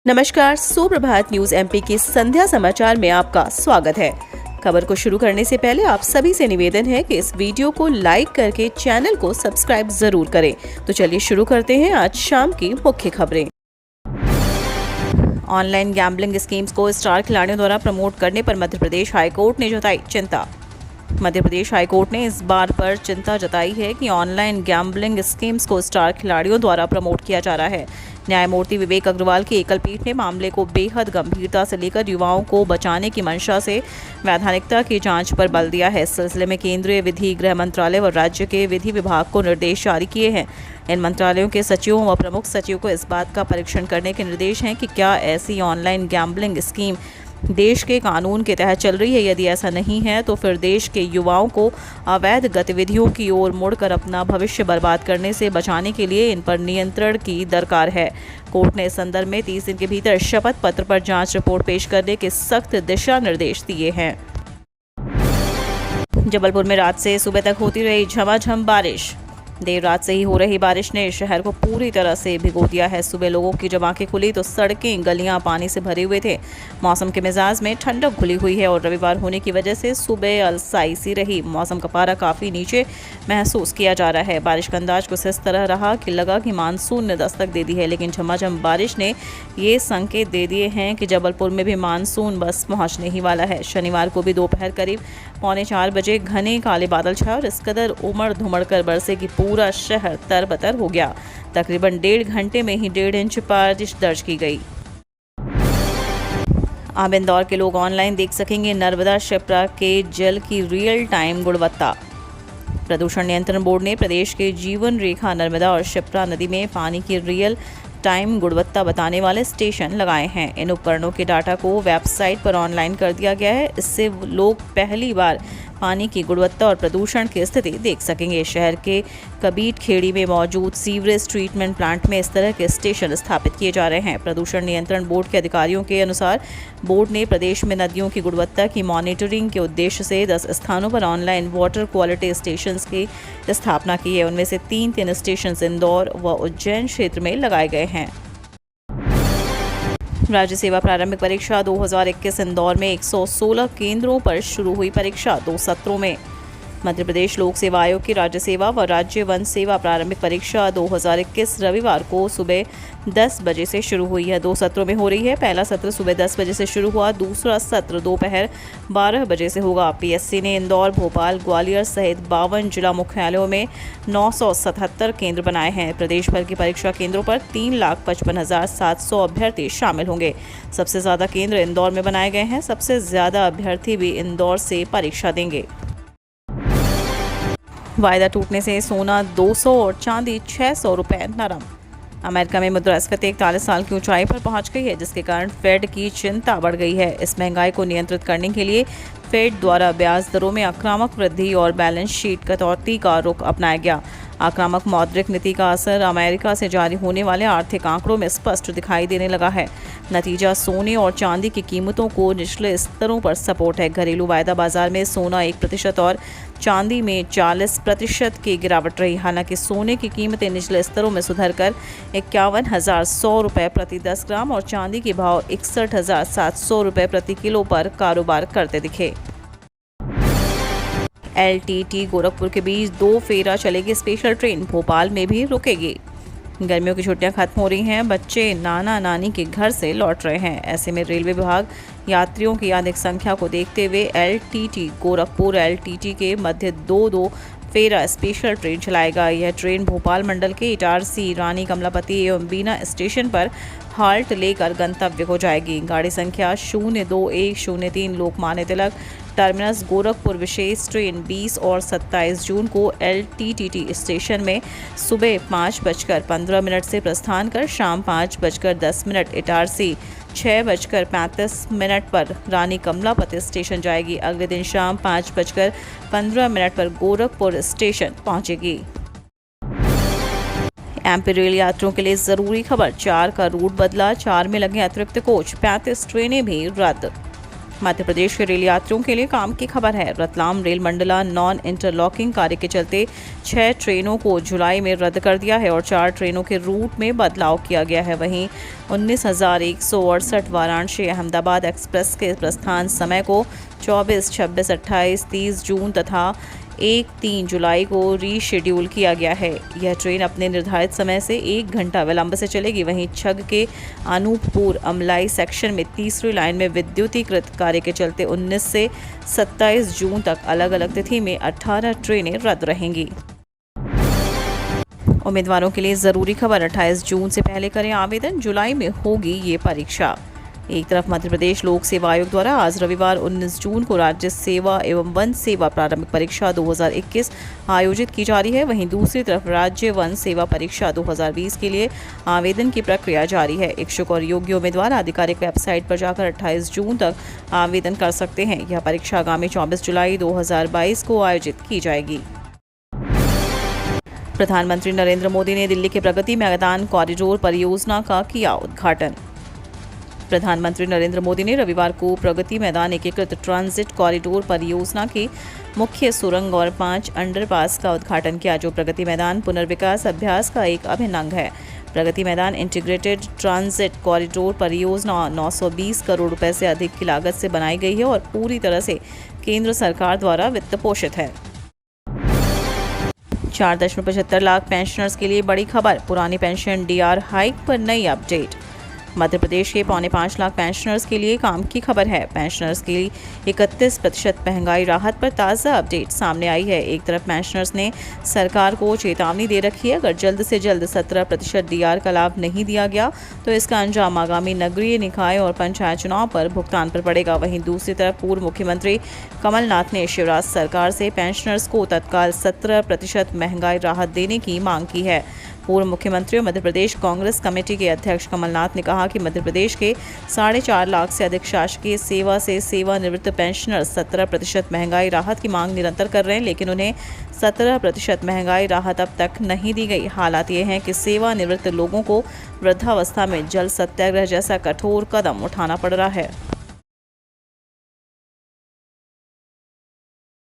नमस्कार, सुप्रभात news MP के संध्या समाचार में आपका स्वागत है। खबर को शुरू करने से पहले आप सभी से निवेदन है कि इस वीडियो को लाइक करके चैनल को सब्सक्राइब जरूर करें। तो चलिए शुरू करते हैं आज शाम की मुख्य खबरें। ऑनलाइन गैम्बलिंग स्कीम्स को स्टार खिलाड़ियों द्वारा प्रमोट करने पर मध्य प्रदेश हाईकोर्ट ने जताई चिंता। मध्य प्रदेश हाईकोर्ट ने इस बार पर चिंता जताई है कि ऑनलाइन गैम्बलिंग स्कीम्स को स्टार खिलाड़ियों द्वारा प्रमोट किया जा रहा है। न्यायमूर्ति विवेक अग्रवाल की एकल पीठ ने मामले को बेहद गंभीरता से लेकर युवाओं को बचाने की मंशा से वैधानिकता की जांच पर बल दिया है। इस सिलसिले में केंद्रीय विधि, गृह मंत्रालय व राज्य के विधि विभाग को निर्देश जारी किए हैं। इन मंत्रालयों के सचिवों व प्रमुख सचिव को इस बात का परीक्षण करने के निर्देश हैं कि क्या ऐसी ऑनलाइन गैम्बलिंग स्कीम देश के कानून के तहत चल रही है। यदि ऐसा नहीं है तो फिर देश के युवाओं को अवैध गतिविधियों की ओर मुड़कर अपना भविष्य बर्बाद करने से बचाने के लिए इन पर नियंत्रण की दरकार है। कोर्ट ने इस संदर्भ में 30 दिन के भीतर शपथ पत्र पर जांच रिपोर्ट पेश करने के सख्त दिशा निर्देश दिए हैं। जबलपुर में रात से सुबह तक होती रही झमाझम बारिश। देर रात से ही हो रही बारिश ने शहर को पूरी तरह से भिगो दिया है। सुबह लोगों की जब आंखें खुली तो सड़कें, गलियां पानी से भरे हुए थे। मौसम के मिजाज में ठंडक घुली हुई है और रविवार होने की वजह से सुबह अलसाई सी रही। मौसम का पारा काफ़ी नीचे महसूस किया जा रहा है। बारिश का अंदाज कुछ इस तरह रहा कि लगा कि मानसून ने दस्तक दे दी है, लेकिन झमाझम बारिश ने ये संकेत दे दिए हैं कि जबलपुर में भी मानसून बस पहुँचने ही वाला है। शनिवार को भी दोपहर करीब 3:45 बजे घने काले बादल छाए और इस कदर उमड़ धुमड़ कर बरसे कि पूरा शहर तरबतर हो गया। तकरीबन 1.5 घंटे में ही 1.5 इंच बारिश दर्ज की गई। अब इंदौर के लोग ऑनलाइन देख सकेंगे नर्मदा शिप्रा के जल की रियल टाइम गुणवत्ता। प्रदूषण नियंत्रण बोर्ड ने प्रदेश के जीवन रेखा नर्मदा और शिप्रा नदी में पानी की रियल टाइम गुणवत्ता बताने वाले स्टेशन लगाए हैं। इन उपकरणों के डाटा को वेबसाइट पर ऑनलाइन कर दिया गया है। इससे लोग पहली बार पानी की गुणवत्ता और प्रदूषण की स्थिति देख सकेंगे। शहर के कबीट खेड़ी में मौजूद सीवरेज ट्रीटमेंट प्लांट में इस तरह के स्टेशन स्थापित किए जा रहे हैं। प्रदूषण नियंत्रण बोर्ड के अधिकारियों के अनुसार बोर्ड ने प्रदेश में नदियों की गुणवत्ता की मॉनिटरिंग के उद्देश्य से 10 स्थानों पर ऑनलाइन वाटर क्वालिटी स्टेशन की स्थापना की है। उनमें से 3 स्टेशन इंदौर व उज्जैन क्षेत्र में लगाए गए हैं। राज्य सेवा प्रारंभिक परीक्षा 2021 इंदौर में 116 केंद्रों पर शुरू हुई परीक्षा 2 सत्रों में। मध्य प्रदेश लोक सेवा आयोग की राज्य सेवा व राज्य वन सेवा प्रारंभिक परीक्षा 2021 रविवार को सुबह 10 बजे से शुरू हुई है। 2 सत्रों में हो रही है। पहला सत्र सुबह 10 बजे से शुरू हुआ, दूसरा सत्र दोपहर 12 बजे से होगा। पीएससी ने इंदौर, भोपाल, ग्वालियर सहित 52 जिला मुख्यालयों में 977 केंद्र बनाए हैं। प्रदेश भर की परीक्षा केंद्रों पर 3,55,700 अभ्यर्थी शामिल होंगे। सबसे ज़्यादा केंद्र इंदौर में बनाए गए हैं। सबसे ज़्यादा अभ्यर्थी भी इंदौर से परीक्षा देंगे। वायदा टूटने से सोना 200 और चांदी 600 रुपये नरम। अमेरिका में मुद्रास्फीति 41 साल की ऊंचाई पर पहुंच गई है, जिसके कारण फेड की चिंता बढ़ गई है। इस महंगाई को नियंत्रित करने के लिए फेड द्वारा ब्याज दरों में आक्रामक वृद्धि और बैलेंस शीट कटौती का रुख अपनाया गया। आक्रामक मौद्रिक नीति का असर अमेरिका से जारी होने वाले आर्थिक आंकड़ों में स्पष्ट दिखाई देने लगा है। नतीजा सोने और चांदी की कीमतों को निचले स्तरों पर सपोर्ट है। घरेलू वायदा बाजार में सोना 1% और चांदी में 40% की गिरावट रही। हालांकि सोने की कीमतें निचले स्तरों में सुधरकर 51,100 रुपये प्रति 10 ग्राम और चांदी के भाव 61,700 रुपये प्रति किलो पर कारोबार करते दिखे। LTT गोरखपुर के बीच 2 फेरा चलेगी स्पेशल ट्रेन, भोपाल में भी रुकेगी। गर्मियों की छुट्टियां खत्म हो रही हैं, बच्चे नाना नानी के घर से लौट रहे हैं। ऐसे में रेलवे विभाग यात्रियों की अधिक संख्या को देखते हुए LTT गोरखपुर LTT के मध्य 2 फेरा स्पेशल ट्रेन चलाएगा। यह ट्रेन भोपाल मंडल के इटारसी, रानी कमलापति एवं बीना स्टेशन पर हाल्ट लेकर गंतव्य हो जाएगी। गाड़ी संख्या 02103 लोकमान्य तिलक टर्मिनस गोरखपुर विशेष ट्रेन 20 और 27 जून को LTTT स्टेशन में सुबह 5:15 से प्रस्थान कर शाम 5:10 इटारसी, 6:35 पर रानी कमलापति स्टेशन जाएगी। अगले दिन शाम 5:15 पर गोरखपुर स्टेशन पहुंचेगी। एमपी रेल यात्रियों के लिए जरूरी खबर, 4 का रूट बदला, 4 में लगे अतिरिक्त कोच, 35 ट्रेनें भी रद्द। मध्य प्रदेश के रेल यात्रियों के लिए काम की खबर है। Ratlam rail Mandla non interlocking कार्य के चलते 6 ट्रेनों को जुलाई में रद्द कर दिया है और 4 ट्रेनों के रूट में बदलाव किया गया है। वहीं 19,168 वाराणसी अहमदाबाद एक्सप्रेस के प्रस्थान समय को 24, 26, 28, 30 जून तथा 1-3 जुलाई को रीशेड्यूल किया गया है। यह ट्रेन अपने निर्धारित समय से 1 घंटा विलंब से चलेगी। वहीं छग के अनूपपुर अमलाई सेक्शन में तीसरी लाइन में विद्युतीकृत कार्य के चलते 19 से 27 जून तक अलग अलग तिथि में 18 ट्रेनें रद्द रहेंगी। उम्मीदवारों के लिए ज़रूरी खबर, 28 जून से पहले करें आवेदन, जुलाई में होगी ये परीक्षा। एक तरफ मध्य प्रदेश लोक सेवा आयोग द्वारा आज रविवार 19 जून को राज्य सेवा एवं वन सेवा प्रारंभिक परीक्षा 2021 आयोजित की जा रही है। वहीं दूसरी तरफ राज्य वन सेवा परीक्षा 2020 के लिए आवेदन की प्रक्रिया जारी है। इच्छुक और योग्य उम्मीदवार आधिकारिक वेबसाइट पर जाकर 28 जून तक आवेदन कर सकते हैं। यह परीक्षा आगामी 24 जुलाई 2022 को आयोजित की जाएगी। प्रधानमंत्री नरेंद्र मोदी ने दिल्ली के प्रगति मैदान कॉरिडोर परियोजना का किया उद्घाटन। प्रधानमंत्री नरेंद्र मोदी ने रविवार को प्रगति मैदान एकीकृत ट्रांजिट कॉरिडोर परियोजना की मुख्य सुरंग और 5 अंडरपास का उद्घाटन किया, जो प्रगति मैदान पुनर्विकास अभ्यास का एक अभिन्न अंग है। Pragati Maidan integrated transit corridor परियोजना 920 करोड़ रुपए से अधिक की लागत से बनाई गई है और पूरी तरह से केंद्र सरकार द्वारा वित्त पोषित है। 4.75 लाख पेंशनर्स के लिए बड़ी खबर, पुरानी पेंशन डीआर हाइक पर नई अपडेट। मध्य प्रदेश के 4.25 लाख पेंशनर्स के लिए काम की खबर है। पेंशनर्स के लिए 31% महंगाई राहत पर ताज़ा अपडेट सामने आई है। एक तरफ पेंशनर्स ने सरकार को चेतावनी दे रखी है, अगर जल्द से जल्द 17% डीआर का लाभ नहीं दिया गया तो इसका अंजाम आगामी नगरीय निकाय और पंचायत चुनाव पर भुगतान पर पड़ेगा। वहीं दूसरी तरफ पूर्व मुख्यमंत्री कमलनाथ ने शिवराज सरकार से पेंशनर्स को तत्काल 17% महंगाई राहत देने की मांग की है। पूर्व मुख्यमंत्री और मध्य प्रदेश कांग्रेस कमेटी के अध्यक्ष कमलनाथ ने कहा कि मध्य प्रदेश के 4.5 लाख से अधिक शासकीय सेवा से सेवानिवृत्त पेंशनर्स 17% महंगाई राहत की मांग निरंतर कर रहे हैं, लेकिन उन्हें 17% महंगाई राहत अब तक नहीं दी गई। हालात ये हैं कि सेवानिवृत्त लोगों को वृद्धावस्था में जल सत्याग्रह जैसा कठोर कदम उठाना पड़ रहा है।